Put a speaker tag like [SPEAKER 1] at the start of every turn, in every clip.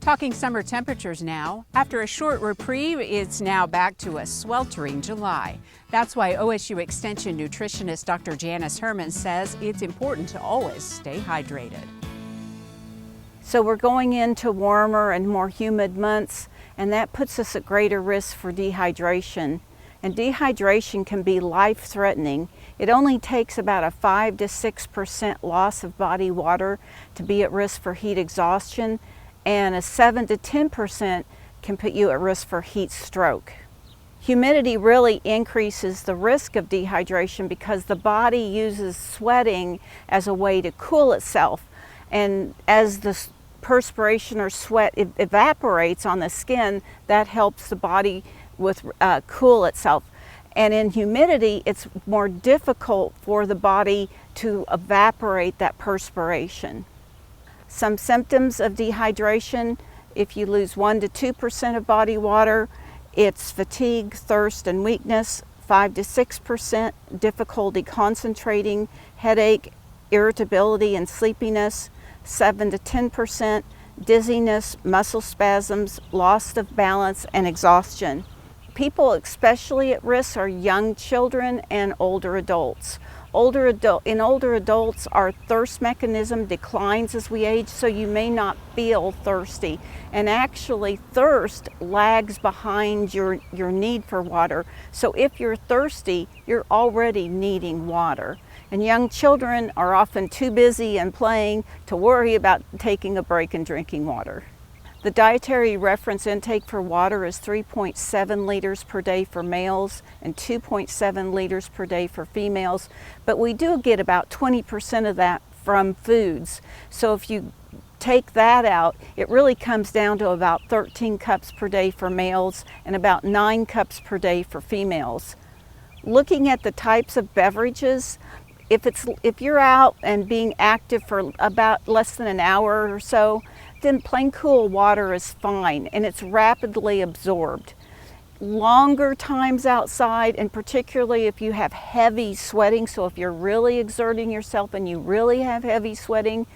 [SPEAKER 1] Talking summer temperatures now. After a short reprieve, it's now back to a sweltering July. That's why OSU Extension nutritionist Dr. Janice Hermann says it's important to always stay hydrated.
[SPEAKER 2] So we're going into warmer and more humid months, and that puts us at greater risk for dehydration. And dehydration can be life-threatening. It only takes about a 5 to 6% loss of body water to be at risk for heat exhaustion, and a 7 to 10% can put you at risk for heat stroke. Humidity really increases the risk of dehydration because the body uses sweating as a way to cool itself. And as the perspiration or sweat evaporates on the skin, that helps the body cool itself. And in humidity, it's more difficult for the body to evaporate that perspiration. Some symptoms of dehydration: if you lose 1 to 2% of body water, it's fatigue, thirst, and weakness. 5 to 6% difficulty concentrating, headache, irritability, and sleepiness. 7 to 10% dizziness, muscle spasms, loss of balance, and exhaustion. People especially at risk are young children and older adults. In older adults, our thirst mechanism declines as we age, so you may not feel thirsty. And actually, thirst lags behind your need for water. So if you're thirsty, you're already needing water. And young children are often too busy and playing to worry about taking a break and drinking water. The dietary reference intake for water is 3.7 liters per day for males and 2.7 liters per day for females, but we do get about 20% of that from foods. So if you take that out, it really comes down to about 13 cups per day for males and about 9 cups per day for females. Looking at the types of beverages, if you're out and being active for about less than an hour or so, then plain cool water is fine, and it's rapidly absorbed. Longer times outside, and particularly if you have heavy sweating, so if you're really exerting yourself and you really have heavy sweating,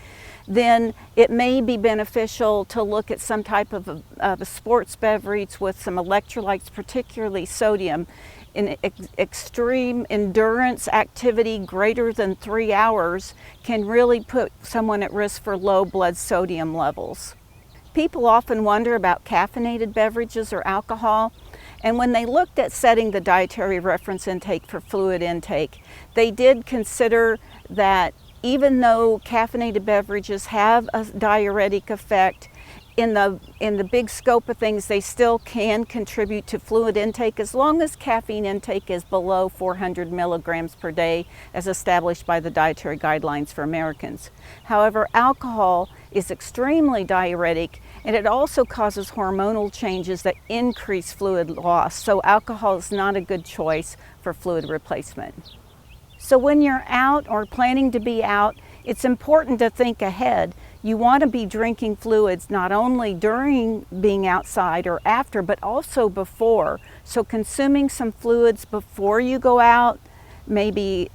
[SPEAKER 2] then it may be beneficial to look at some type of a sports beverage with some electrolytes, particularly sodium. In extreme endurance activity greater than 3 hours can really put someone at risk for low blood sodium levels. People often wonder about caffeinated beverages or alcohol, and when they looked at setting the dietary reference intake for fluid intake, they did consider that even though caffeinated beverages have a diuretic effect, in the big scope of things, they still can contribute to fluid intake as long as caffeine intake is below 400 milligrams per day, as established by the dietary guidelines for Americans. However, alcohol is extremely diuretic, and it also causes hormonal changes that increase fluid loss. So alcohol is not a good choice for fluid replacement. So when you're out or planning to be out, it's important to think ahead. You want to be drinking fluids not only during being outside or after, but also before. So consuming some fluids before you go out, maybe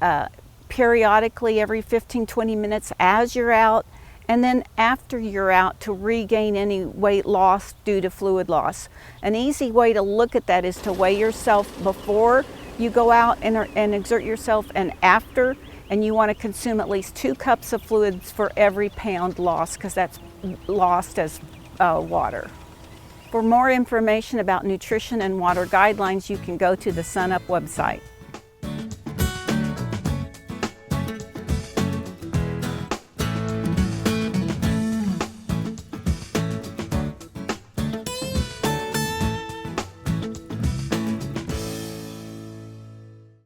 [SPEAKER 2] periodically every 15-20 minutes as you're out, and then after you're out to regain any weight lost due to fluid loss. An easy way to look at that is to weigh yourself before you go out and exert yourself, and after. And you want to consume at least 2 cups of fluids for every pound lost, because that's lost as water. For more information about nutrition and water guidelines, you can go to the SUNUP website.